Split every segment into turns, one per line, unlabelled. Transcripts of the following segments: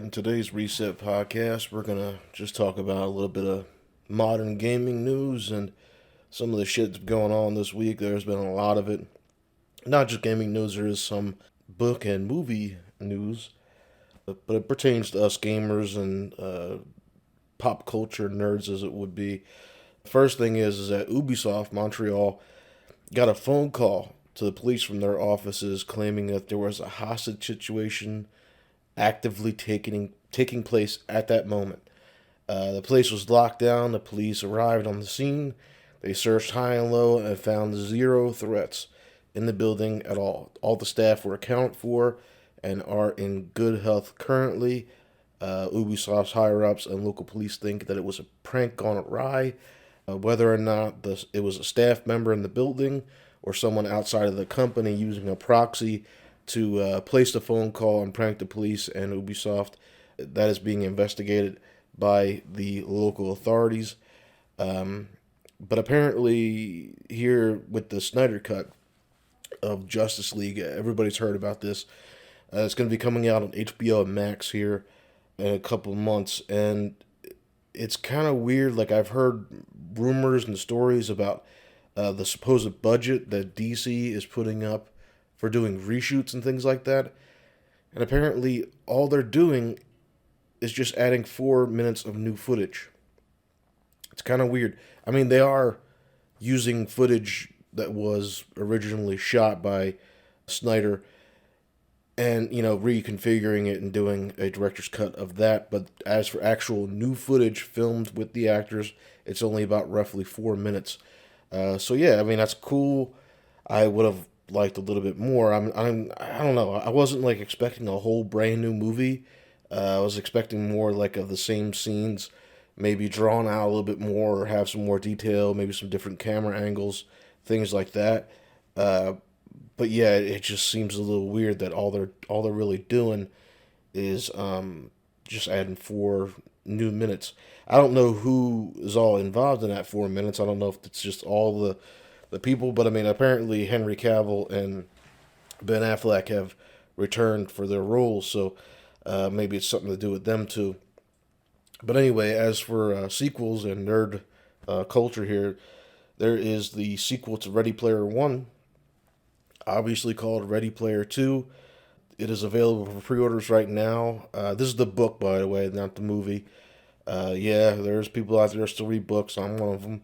right, in today's Reset podcast, we're gonna just talk about a little bit of modern gaming news and some of the shit that's going on this week. There's been a lot of it. Not just gaming news, there is some book and movie news, but it pertains to us gamers and pop culture nerds, as it would be. First thing is that Ubisoft Montreal got a phone call to the police from their offices claiming that there was a hostage situation actively taking place at that moment. The place was locked down. The police arrived on the scene. They searched high and low and found zero threats in the building at all. All the staff were accounted for and are in good health currently. Ubisoft's higher ups and local police think that it was a prank gone awry. Whether or not it was a staff member in the building or someone outside of the company using a proxy to place the phone call and prank the police and Ubisoft, that is being investigated by the local authorities. But apparently, here with the Snyder Cut of Justice League, everybody's heard about this. It's going to be coming out on HBO Max here in a couple months, and it's kind of weird. Like, I've heard rumors and stories about the supposed budget that DC is putting up for doing reshoots and things like that. And apparently, all they're doing is just adding 4 minutes of new footage. It's kind of weird. I mean, they are using footage that was originally shot by Snyder and, reconfiguring it and doing a director's cut of that. But as for actual new footage filmed with the actors, it's only about roughly 4 minutes. So yeah, I mean, that's cool. I would have liked a little bit more. I don't know. I wasn't like expecting a whole brand new movie. I was expecting more like of the same scenes, maybe drawn out a little bit more or have some more detail, maybe some different camera angles, things like that. But yeah, it just seems a little weird that all they're really doing is just adding 4 new minutes. I don't know who is all involved in that 4 minutes. I don't know if it's just all the people, but I mean, apparently Henry Cavill and Ben Affleck have returned for their roles, so maybe it's something to do with them too. But anyway, as for sequels and nerd culture here, there is the sequel to Ready Player One, obviously called Ready Player Two. It is available for pre-orders right now. This is the book, by the way, not the movie. Yeah, there's people out there still read books. I'm one of them.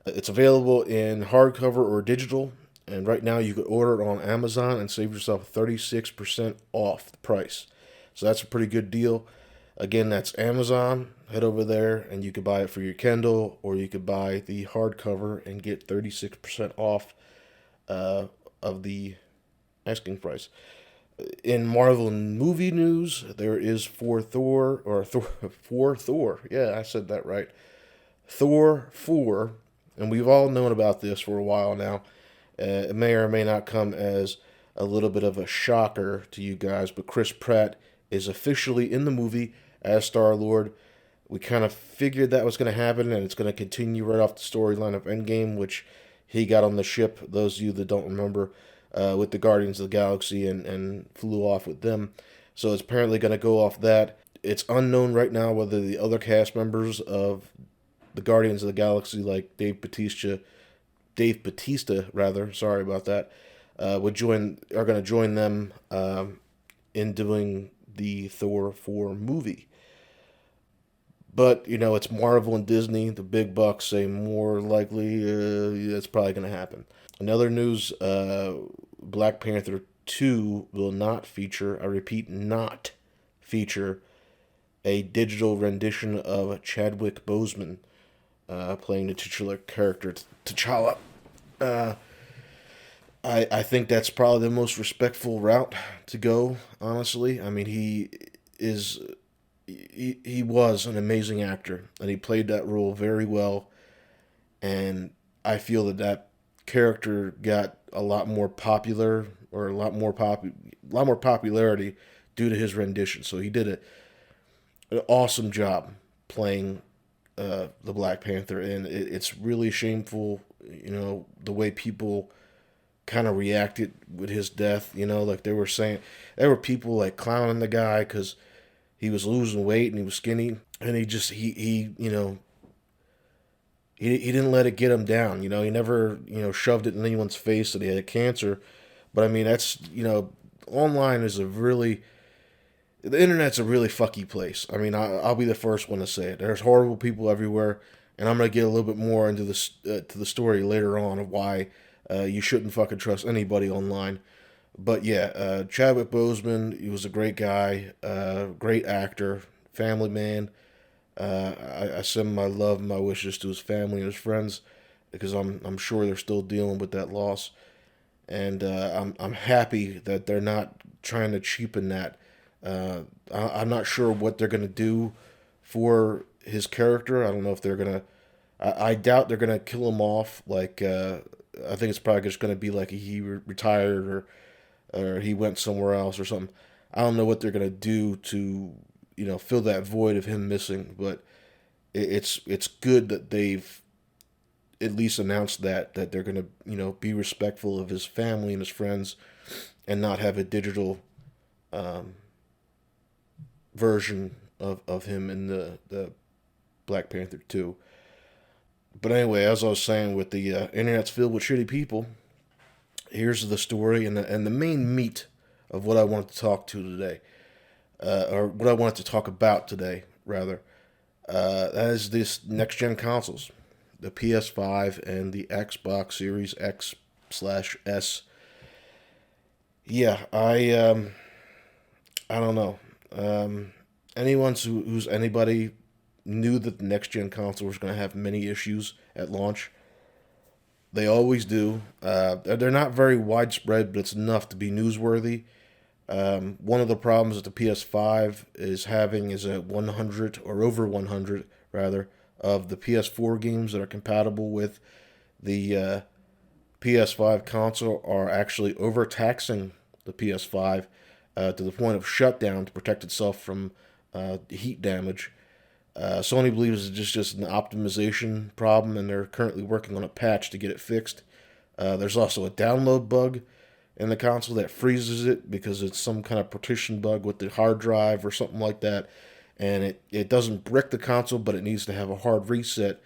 It's available in hardcover or digital, and right now you can order it on Amazon and save yourself 36% off the price. So that's a pretty good deal. Again, that's Amazon. Head over there and you could buy it for your Kindle, or you could buy the hardcover and get 36% off of the asking price. In Marvel movie news, there is for Thor. Yeah, I said that right. Thor 4, and we've all known about this for a while now. It may or may not come as a little bit of a shocker to you guys, but Chris Pratt is officially in the movie as Star-Lord. We kind of figured that was going to happen, and it's going to continue right off the storyline of Endgame, which he got on the ship, those of you that don't remember, with the Guardians of the Galaxy and flew off with them. So it's apparently going to go off that. It's unknown right now whether the other cast members of the Guardians of the Galaxy, like Dave Batista, rather, sorry about that, are going to join them in doing the Thor 4 movie. But, it's Marvel and Disney. The big bucks say more likely it's probably going to happen. Another news, Black Panther 2 will not feature, I repeat, not feature a digital rendition of Chadwick Boseman playing the titular character T'Challa. I think that's probably the most respectful route to go, honestly. I mean, he was an amazing actor, and he played that role very well, and I feel that character got a lot more popular, or a lot more popularity due to his rendition. So he did an awesome job playing the Black Panther, and it's really shameful, the way people kind of reacted with his death. Like they were saying, there were people like clowning the guy because he was losing weight and he was skinny, and he he didn't let it get him down. He never shoved it in anyone's face that he had cancer. But I mean, that's online is a really the internet's a really fucky place. I mean, I'll be the first one to say it. There's horrible people everywhere, and I'm gonna get a little bit more into this to the story later on of why you shouldn't fucking trust anybody online. But yeah, Chadwick Boseman, he was a great guy, great actor, family man. I send my love and my wishes to his family and his friends because I'm sure they're still dealing with that loss, and I'm happy that they're not trying to cheapen that. I'm not sure what they're gonna do for his character. I don't know if they're gonna. I doubt they're gonna kill him off. Like I think it's probably just gonna be like he retired or he went somewhere else or something. I don't know what they're gonna do to fill that void of him missing, but it's good that they've at least announced that they're gonna be respectful of his family and his friends and not have a digital um, version of him in the Black Panther 2. But anyway, as I was saying, with the internet's filled with shitty people, here's the story and the main meat of what I wanted to talk to today, or what I wanted to talk about today, rather. That is this next gen consoles, the PS5 and the Xbox Series X/S. Yeah, I don't know. Anyone who's anybody knew that the next gen console was going to have many issues at launch. They always do. They're not very widespread, but it's enough to be newsworthy. One of the problems that the PS5 is having is that 100 or over 100 rather of the PS4 games that are compatible with the PS5 console are actually overtaxing the PS5 to the point of shutdown to protect itself from heat damage. Sony believes it's just an optimization problem, and they're currently working on a patch to get it fixed. There's also a download bug in the console that freezes it because it's some kind of partition bug with the hard drive or something like that. And it doesn't brick the console, but it needs to have a hard reset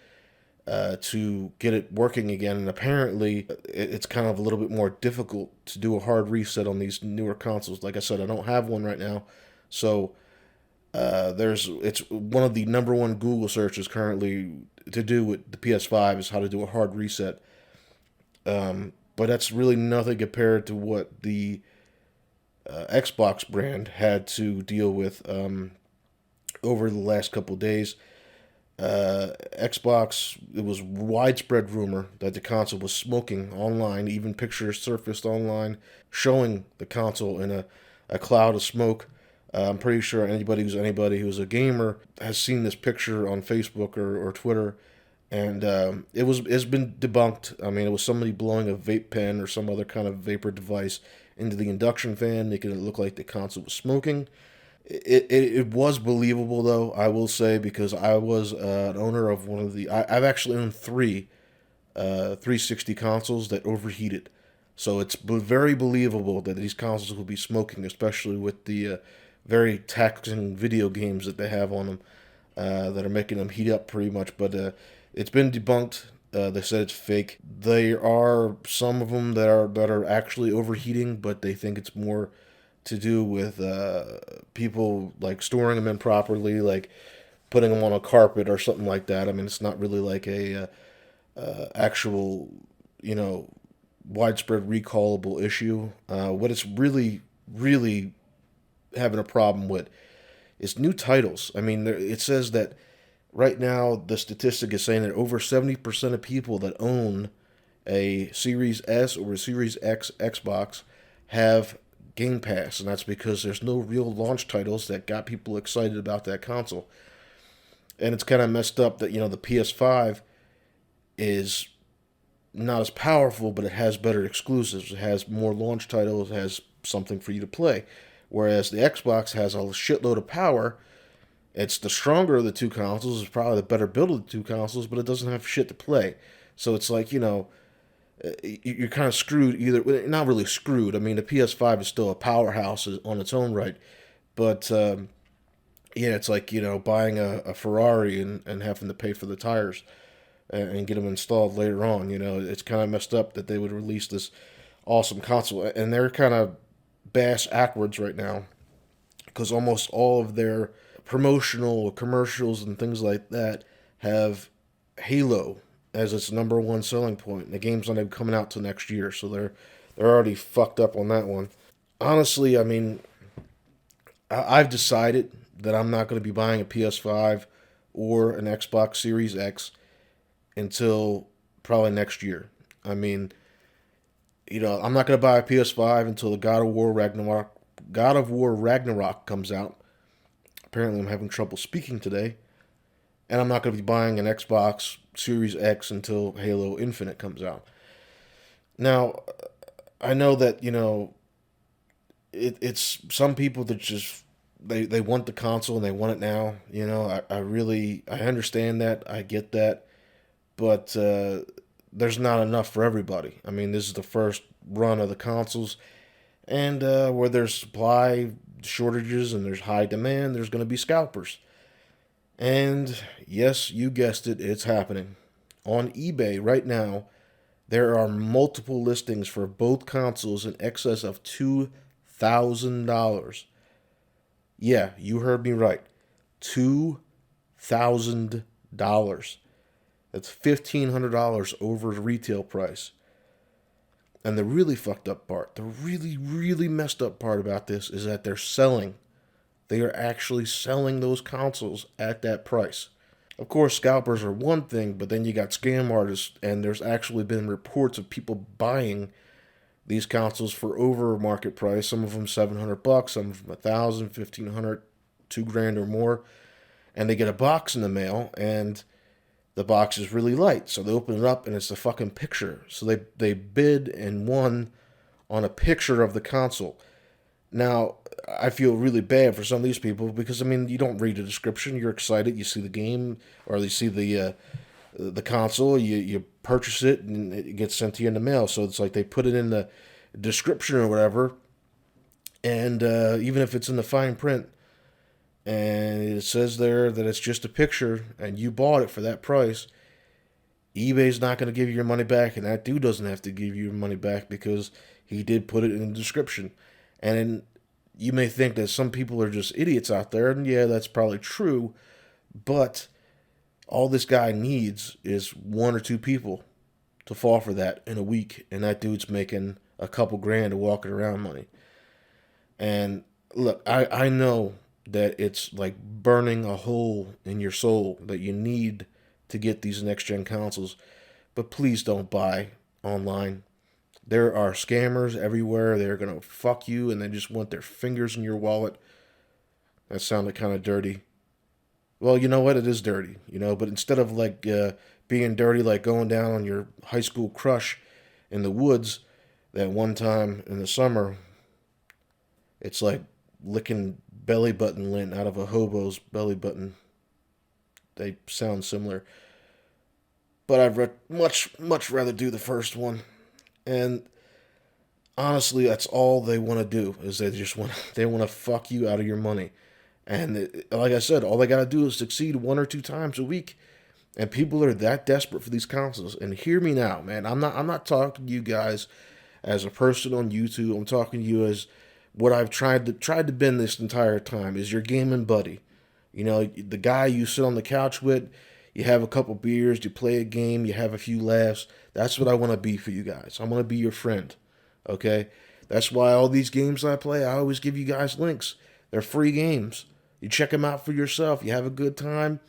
to get it working again. And apparently, it's kind of a little bit more difficult to do a hard reset on these newer consoles. Like I said, I don't have one right now, so it's one of the number one Google searches currently to do with the PS5 is how to do a hard reset. But that's really nothing compared to what the Xbox brand had to deal with over the last couple of days. Xbox, it was widespread rumor that the console was smoking online. Even pictures surfaced online showing the console in a cloud of smoke. I'm pretty sure anybody who's a gamer has seen this picture on Facebook or Twitter, and it's been debunked. I mean, it was somebody blowing a vape pen or some other kind of vapor device into the induction fan, making it look like the console was smoking. It was believable though, I will say, because I was an owner of one of the. I've actually owned three 360 consoles that overheated, so it's very believable that these consoles will be smoking, especially with the very taxing video games that they have on them that are making them heat up pretty much. But it's been debunked. They said it's fake. There are some of them that are actually overheating, but they think it's more to do with people like storing them improperly, like putting them on a carpet or something like that. I mean, it's not really like a actual, widespread recallable issue. What it's really having a problem with is new titles. I mean, it says that right now the statistic is saying that over 70% of people that own a Series S or a Series X Xbox have Game Pass, and that's because there's no real launch titles that got people excited about that console. And it's kind of messed up that the PS5 is not as powerful, but it has better exclusives. It has more launch titles, it has something for you to play. Whereas the Xbox has a shitload of power. It's the stronger of the two consoles, it's probably the better build of the two consoles, but it doesn't have shit to play. So it's like, you're kind of screwed either. Not really screwed. I mean, the PS5 is still a powerhouse on its own right, but Yeah, it's like, buying a Ferrari and having to pay for the tires and get them installed later on. It's kind of messed up that they would release this awesome console. And they're kind of bass backwards right now because almost all of their promotional commercials and things like that have Halo as its number one selling point. And the game's not even coming out till next year, so they're already fucked up on that one. Honestly, I mean, I've decided that I'm not going to be buying a PS5 or an Xbox Series X until probably next year. I mean, I'm not going to buy a PS5 until the God of War Ragnarok comes out. Apparently, I'm having trouble speaking today. And I'm not going to be buying an Xbox Series X until Halo Infinite comes out. Now, I know that, it's some people that just they want the console and they want it now. I understand that. I get that. But there's not enough for everybody. I mean, this is the first run of the consoles. And where there's supply shortages and there's high demand, there's going to be scalpers. And yes, you guessed it, it's happening. On eBay right now, there are multiple listings for both consoles in excess of $2,000. Yeah, you heard me right. $2,000. That's $1,500 over the retail price. And the really fucked up part, the really, really messed up part about this is that they're selling. They are actually selling those consoles at that price. Of course, scalpers are one thing, but then you got scam artists, and there's actually been reports of people buying these consoles for over market price. Some of them $700, some of them 1,000, 1,500, $2,000 or more, and they get a box in the mail, and the box is really light, so they open it up, and it's a fucking picture. So they bid and won on a picture of the console. Now, I feel really bad for some of these people because, I mean, you don't read the description. You're excited. You see the game or you see the console. You purchase it and it gets sent to you in the mail. So it's like they put it in the description or whatever. And even if it's in the fine print and it says there that it's just a picture and you bought it for that price, eBay's not going to give you your money back. And that dude doesn't have to give you your money back because he did put it in the description. And you may think that some people are just idiots out there, and yeah, that's probably true, but all this guy needs is one or two people to fall for that in a week, and that dude's making a couple grand of walking around money. And look, I know that it's like burning a hole in your soul that you need to get these next-gen consoles, but please don't buy online. There are scammers everywhere. They're going to fuck you and they just want their fingers in your wallet. That sounded kind of dirty. Well, you know what? It is dirty, but instead of like being dirty, like going down on your high school crush in the woods that one time in the summer, it's like licking belly button lint out of a hobo's belly button. They sound similar. But I'd much rather do the first one. And honestly, that's all they want to do is they want to fuck you out of your money. And like I said, all they got to do is succeed one or two times a week. And people are that desperate for these consoles. And hear me now, man. I'm not talking to you guys as a person on YouTube. I'm talking to you as what I've tried to bend this entire time is your gaming buddy. The guy you sit on the couch with, you have a couple beers, you play a game, you have a few laughs. That's what I want to be for you guys. I want to be your friend, okay? That's why all these games I play, I always give you guys links. They're free games. You check them out for yourself. You have a good time.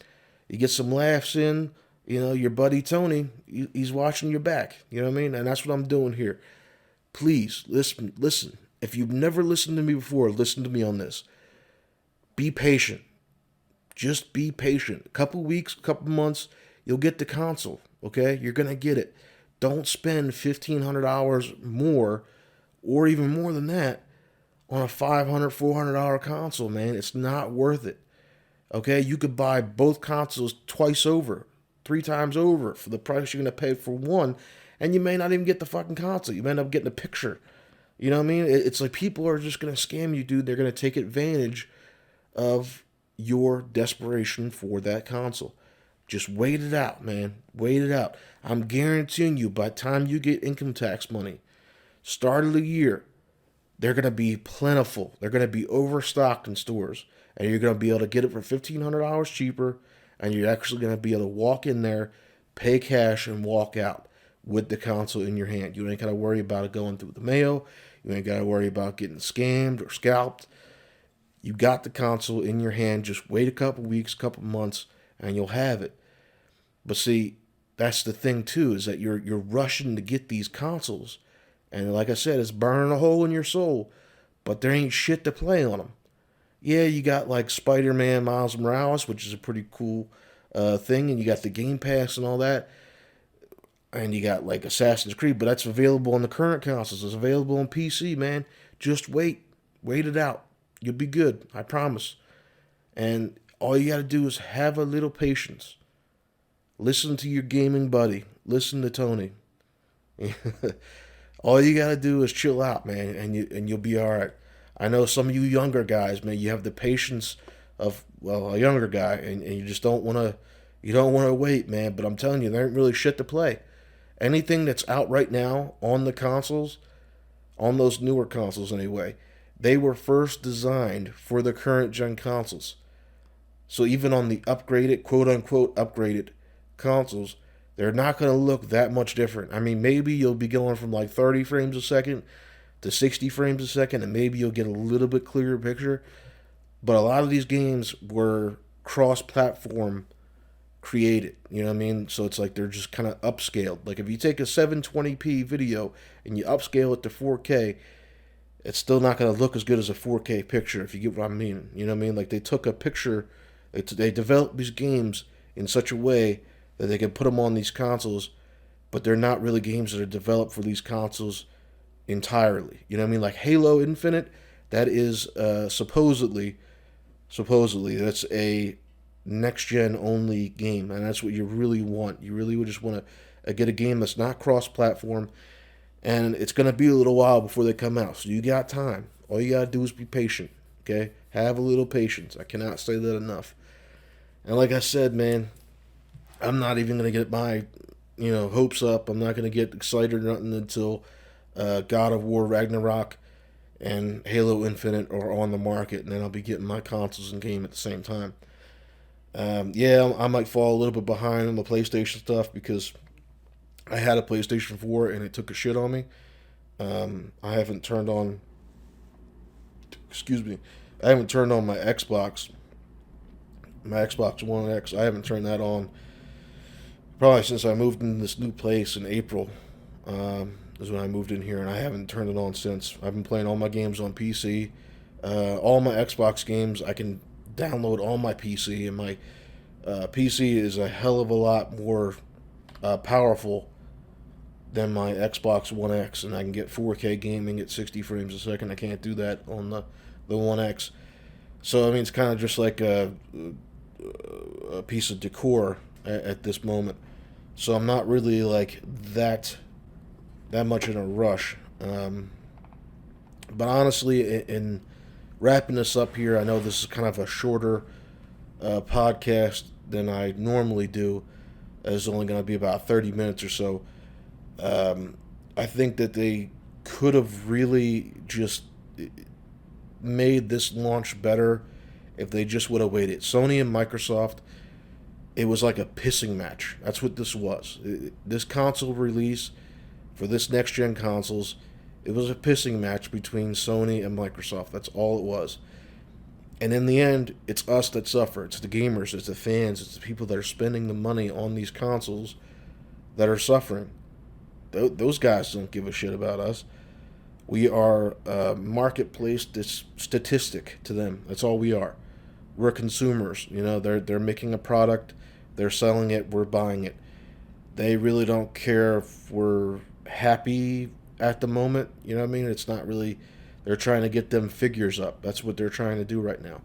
You get some laughs in. Your buddy Tony, he's watching your back. You know what I mean? And that's what I'm doing here. Please, listen. If you've never listened to me before, listen to me on this. Be patient. Just be patient. A couple weeks, a couple months, you'll get the console, okay? You're going to get it. Don't spend $1,500 more or even more than that on a $500, $400 console, man. It's not worth it, okay? You could buy both consoles twice over, 3 times over for the price you're going to pay for one, and you may not even get the fucking console. You may end up getting a picture. You know what I mean? It's like people are just going to scam you, dude. They're going to take advantage of your desperation for that console. Just wait it out, man. Wait it out. I'm guaranteeing you, by the time you get income tax money, start of the year, they're going to be plentiful. They're going to be overstocked in stores. And you're going to be able to get it for $1,500 cheaper. And you're actually going to be able to walk in there, pay cash, and walk out with the console in your hand. You ain't got to worry about it going through the mail. You ain't got to worry about getting scammed or scalped. You got the console in your hand. Just wait a couple weeks, couple months, and you'll have it. But see, that's the thing too, is that you're rushing to get these consoles. And like I said, it's burning a hole in your soul. But there ain't shit to play on them. Yeah, you got like Spider-Man Miles Morales, which is a pretty cool thing, and you got the Game Pass and all that, and you got like Assassin's Creed, but that's available on the current consoles. It's available on PC, man. Just wait it out. You'll be good, I promise. And all you got to do is have a little patience. Listen to your gaming buddy. Listen to Tony. All you got to do is chill out, man, and you'll be all right. I know some of you younger guys, man, you have the patience of, well, a younger guy, and you just don't want to wait, man. But I'm telling you, there ain't really shit to play. Anything that's out right now on the consoles, on those newer consoles anyway, they were first designed for the current gen consoles. So even on the upgraded, quote unquote upgraded consoles, they're not going to look that much different. I mean, maybe you'll be going from like 30 frames a second to 60 frames a second, and maybe you'll get a little bit clearer picture. But a lot of these games were cross-platform created, you know what I mean? So it's like they're just kind of upscaled. Like if you take a 720p video and you upscale it to 4K, it's still not going to look as good as a 4K picture, if you get what I mean. You know what I mean? Like they took a picture, they developed these games in such a way that they can put them on these consoles, but they're not really games that are developed for these consoles entirely. You know what I mean? Like Halo Infinite, that is supposedly that's a next gen only game, and that's what you really want. You really would just want to get a game that's not cross platform, and it's going to be a little while before they come out. So you got time. All you got to do is be patient. Okay? Have a little patience. I cannot say that enough. And like I said, man, I'm not even going to get my, hopes up. I'm not going to get excited or nothing until God of War Ragnarok and Halo Infinite are on the market, and then I'll be getting my consoles and game at the same time. Yeah, I might fall a little bit behind on the PlayStation stuff because I had a PlayStation 4 and it took a shit on me. I haven't turned on, I haven't turned on my Xbox One X. I haven't turned that on probably since I moved into this new place in April. Is when I moved in here, and I haven't turned it on since. I've been playing all my games on PC. All my Xbox games, I can download on my PC, and my PC is a hell of a lot more powerful than my Xbox One X, and I can get 4K gaming at 60 frames a second. I can't do that on the One X. So, I mean, it's kind of just like a piece of decor at this moment. So I'm not really like that much in a rush. But honestly, in wrapping this up here, I know this is kind of a shorter podcast than I normally do. It's only going to be about 30 minutes or so. I think that they could have really just made this launch better if they just would have waited. Sony and Microsoft, it was like a pissing match. That's what this was. This console release for this next-gen consoles, it was a pissing match between Sony and Microsoft. That's all it was. And in the end, it's us that suffer. It's the gamers, it's the fans, it's the people that are spending the money on these consoles that are suffering. Those guys don't give a shit about us. We are a marketplace statistic to them. That's all we are. We're consumers. They're making a product, they're selling it, we're buying it. They really don't care if we're happy at the moment. You know what I mean? It's not really, they're trying to get them figures up. That's what they're trying to do right now.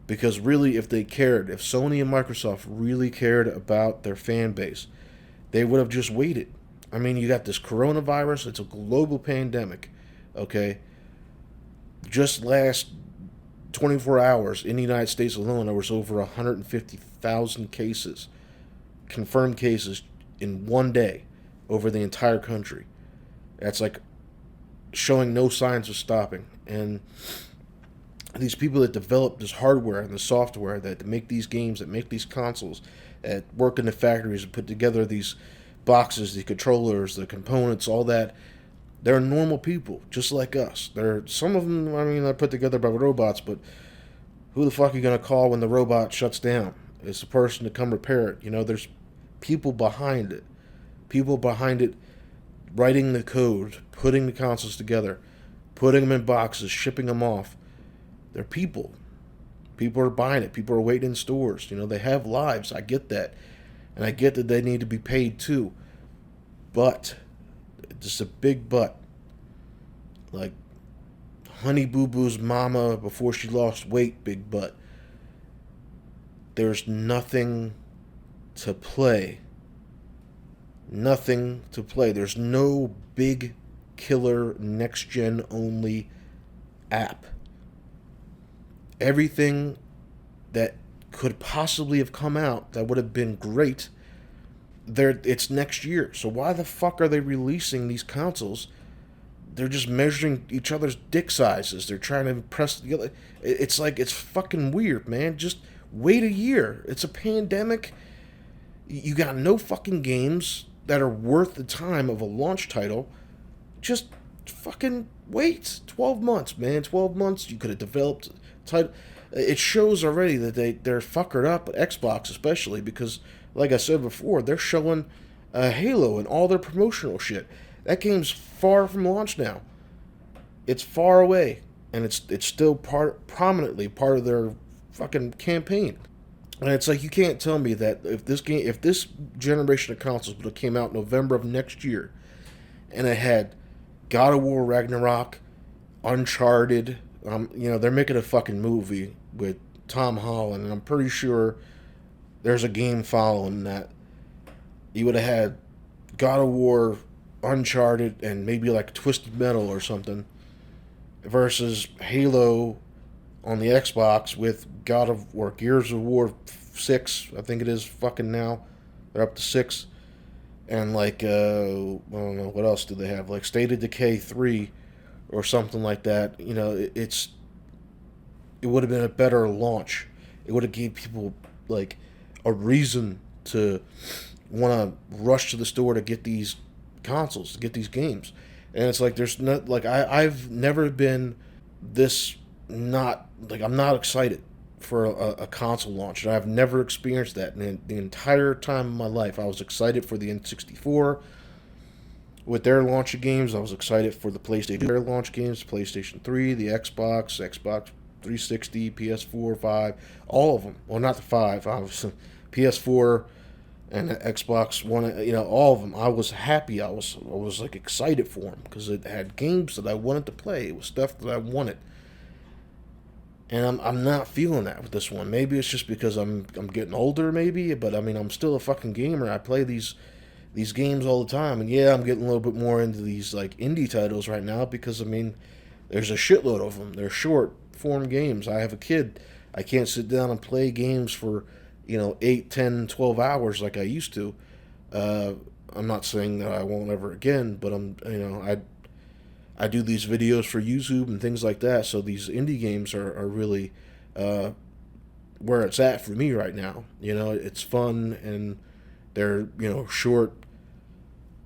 Because really, if they cared, if Sony and Microsoft really cared about their fan base, they would have just waited. I mean, you got this coronavirus, it's a global pandemic, okay? Just last 24 hours in the United States alone, there was over 150,000 cases, confirmed cases, in one day over the entire country. That's like showing no signs of stopping. And these people that develop this hardware and the software that make these games, that make these consoles, that work in the factories and put together these boxes, the controllers, the components, all that, they're normal people, just like us. They're, some of them, I mean, they're put together by robots, but who the fuck are you going to call when the robot shuts down? It's the person to come repair it. You know, there's people behind it. People behind it writing the code, putting the consoles together, putting them in boxes, shipping them off. They're people. People are buying it. People are waiting in stores. You know, they have lives. I get that. And I get that they need to be paid too. But, just a big but. Like, Honey Boo Boo's mama before she lost weight, big butt. There's nothing to play. Nothing to play. There's no big killer next gen only app. Everything that could possibly have come out that would have been great, it's next year. So why the fuck are they releasing these consoles? They're just measuring each other's dick sizes. They're trying to impress the other. It's like, it's fucking weird, man. Just wait a year. It's a pandemic. You got no fucking games that are worth the time of a launch title. Just fucking wait. 12 months, man. 12 months. You could have developed a title. It shows already that they're fuckered up, Xbox especially, because, like I said before, they're showing Halo and all their promotional shit. That game's far from launch now. It's far away, and it's still prominently part of their fucking campaign. And it's like, you can't tell me that if this generation of consoles would have came out November of next year, and it had God of War Ragnarok, Uncharted, you know, they're making a fucking movie with Tom Holland, and I'm pretty sure there's a game following that. You would have had God of War, Uncharted, and maybe like Twisted Metal or something, versus Halo on the Xbox with God of War, Gears of War 6, I think it is fucking now. They're up to 6. And like, I don't know, what else do they have? Like State of Decay 3 or something like that. You know, it would have been a better launch. It would have gave people like a reason to want to rush to the store to get these consoles, to get these games. And it's like, there's not, like, I've never been this not, like, I'm not excited for a console launch. And I've never experienced that in the entire time of my life. I was excited for the N64 with their launch of games. I was excited for the PlayStation, their launch games, PlayStation 3, the Xbox 360, PS4, 5, all of them. Well, not the 5, obviously. PS4 and the Xbox One, you know, all of them. I was happy. I was like excited for them because it had games that I wanted to play. It was stuff that I wanted. And I'm not feeling that with this one. Maybe it's just because I'm getting older, maybe. But I mean, I'm still a fucking gamer. I play these games all the time. And yeah, I'm getting a little bit more into these like indie titles right now because I mean, there's a shitload of them. They're short form games. I have a kid. I can't sit down and play games for, you know, 8, 10, 12 hours like I used to. I'm not saying that I won't ever again, but I do these videos for YouTube and things like that, so these indie games are really where it's at for me right now. You know, it's fun, and they're, you know, short,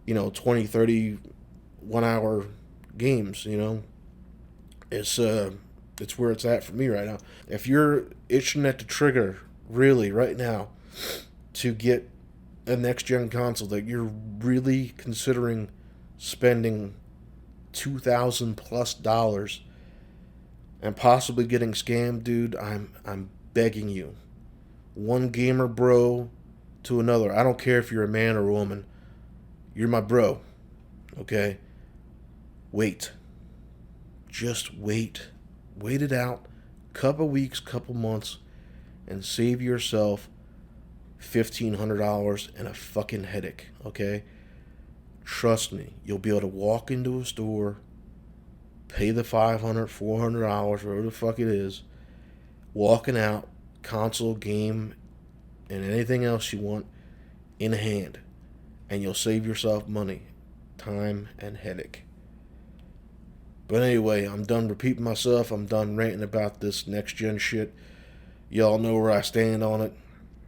you know, 20, 30, 1 hour games, you know. It's where it's at for me right now. If you're itching at the trigger, really, right now, to get a next-gen console that you're really considering spending $2,000+ and possibly getting scammed, dude, I'm begging you. One gamer bro to another. I don't care if you're a man or a woman. You're my bro. Okay? Wait. Just wait. Wait it out. Couple weeks, couple months, and save yourself $1,500 and a fucking headache, okay? Trust me, you'll be able to walk into a store, pay the $500, $400, whatever the fuck it is, walking out, console, game, and anything else you want in hand. And you'll save yourself money, time, and headache. But anyway, I'm done repeating myself. I'm done ranting about this next gen shit. Y'all know where I stand on it.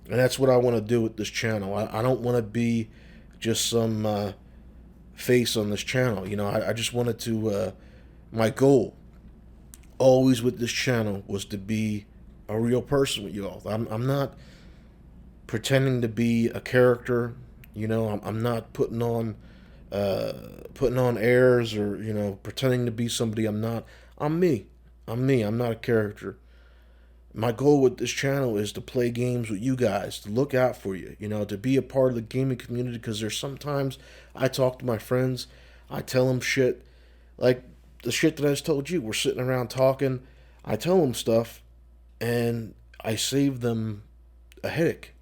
And that's what I want to do with this channel. I don't want to be just some face on this channel. I just wanted to, my goal always with this channel was to be a real person with y'all. I'm not pretending to be a character. I'm not putting on airs or pretending to be somebody I'm not. I'm me. I'm me. I'm not a character. My goal with this channel is to play games with you guys, to look out for you, to be a part of the gaming community. Because there's sometimes I talk to my friends, I tell them shit like the shit that I just told you. We're sitting around talking, I tell them stuff, and I save them a headache.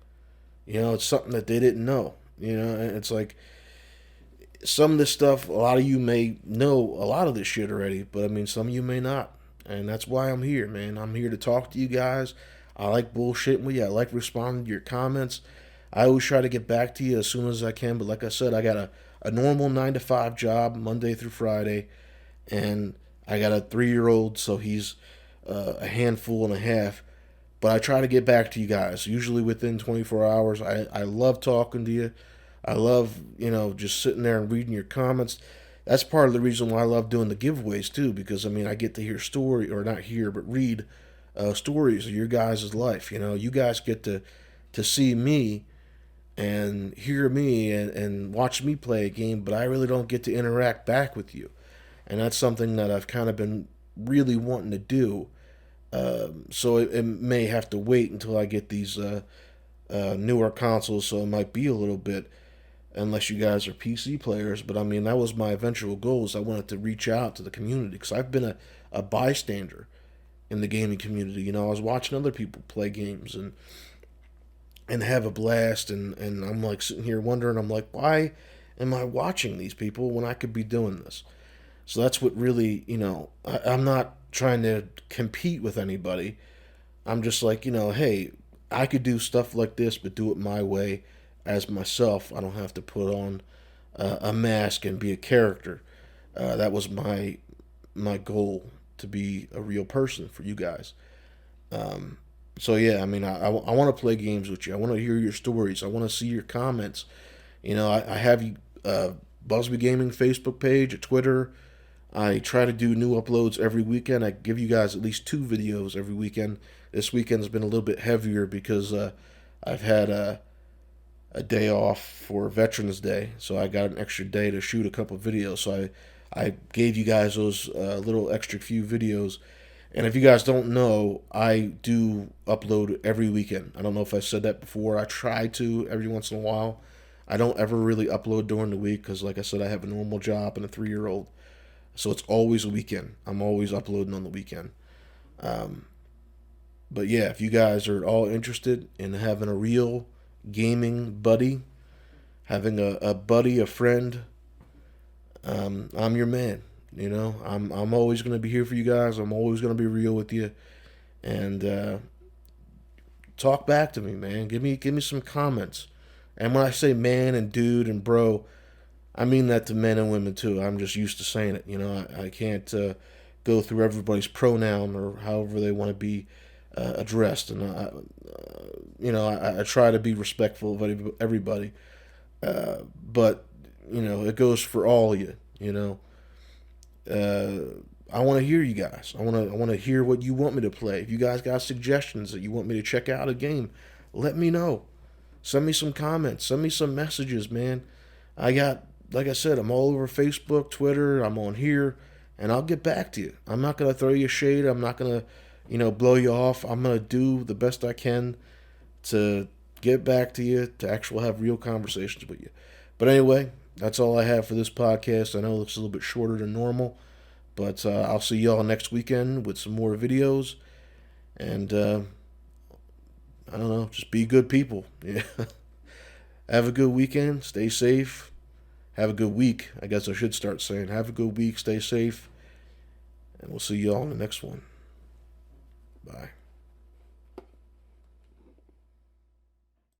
It's something that they didn't know. And it's like some of this stuff, a lot of you may know a lot of this shit already, but I mean, some of you may not. And that's why I'm here, man. I'm here to talk to you guys. I like bullshitting with you. I like responding to your comments. I always try to get back to you as soon as I can. But like I said, I got a normal 9 to 5 job, Monday through Friday. And I got a 3-year-old, so he's a handful and a half. But I try to get back to you guys, usually within 24 hours. I love talking to you. I love, just sitting there and reading your comments. That's part of the reason why I love doing the giveaways too, because I mean I get to hear story or not hear but read stories of your guys' life. You guys get to see me and hear me and watch me play a game, but I really don't get to interact back with you, and that's something that I've kind of been really wanting to do. So it may have to wait until I get these newer consoles, so it might be a little bit unless you guys are PC players. But I mean, that was my eventual goal, is I wanted to reach out to the community, because I've been a bystander in the gaming community. I was watching other people play games and have a blast, and I'm like sitting here wondering, I'm like, why am I watching these people when I could be doing this? So that's what really, I'm not trying to compete with anybody. I'm just like, hey, I could do stuff like this, but do it my way, as myself. I don't have to put on a mask and be a character. That was my goal, to be a real person for you guys. So yeah, I mean, I want to play games with you. I want to hear your stories. I want to see your comments. I have you Busby Gaming Facebook page, a Twitter. I try to do new uploads every weekend. I give you guys at least 2 videos every weekend. This weekend's been a little bit heavier because I've had a day off for Veterans Day, so I got an extra day to shoot a couple videos. So I gave you guys those little extra few videos. And if you guys don't know, I do upload every weekend. I don't know if I said that before. I try to every once in a while. I don't ever really upload during the week because, like I said, I have a normal job and a 3-year-old. So it's always a weekend. I'm always uploading on the weekend. But yeah, if you guys are all interested in having a real gaming buddy, having a buddy, a friend, I'm your man. I'm always gonna be here for you guys. I'm always gonna be real with you, and talk back to me, man. Give me some comments. And when I say man and dude and bro, I mean that to men and women too. I'm just used to saying it. I can't go through everybody's pronoun or however they want to be addressed, and I try to be respectful of everybody, but it goes for all of you. I want to hear you guys. I want to hear what you want me to play. If you guys got suggestions that you want me to check out a game, let me know. Send me some comments. Send me some messages, man. Like I said, I'm all over Facebook, Twitter. I'm on here, and I'll get back to you. I'm not gonna throw you shade. I'm not gonna blow you off. I'm going to do the best I can to get back to you, to actually have real conversations with you. But anyway, that's all I have for this podcast. I know it's a little bit shorter than normal, but I'll see y'all next weekend with some more videos. And I don't know, just be good people. Yeah. Have a good weekend. Stay safe. Have a good week. I guess I should start saying, have a good week. Stay safe. And we'll see y'all in the next one. Bye.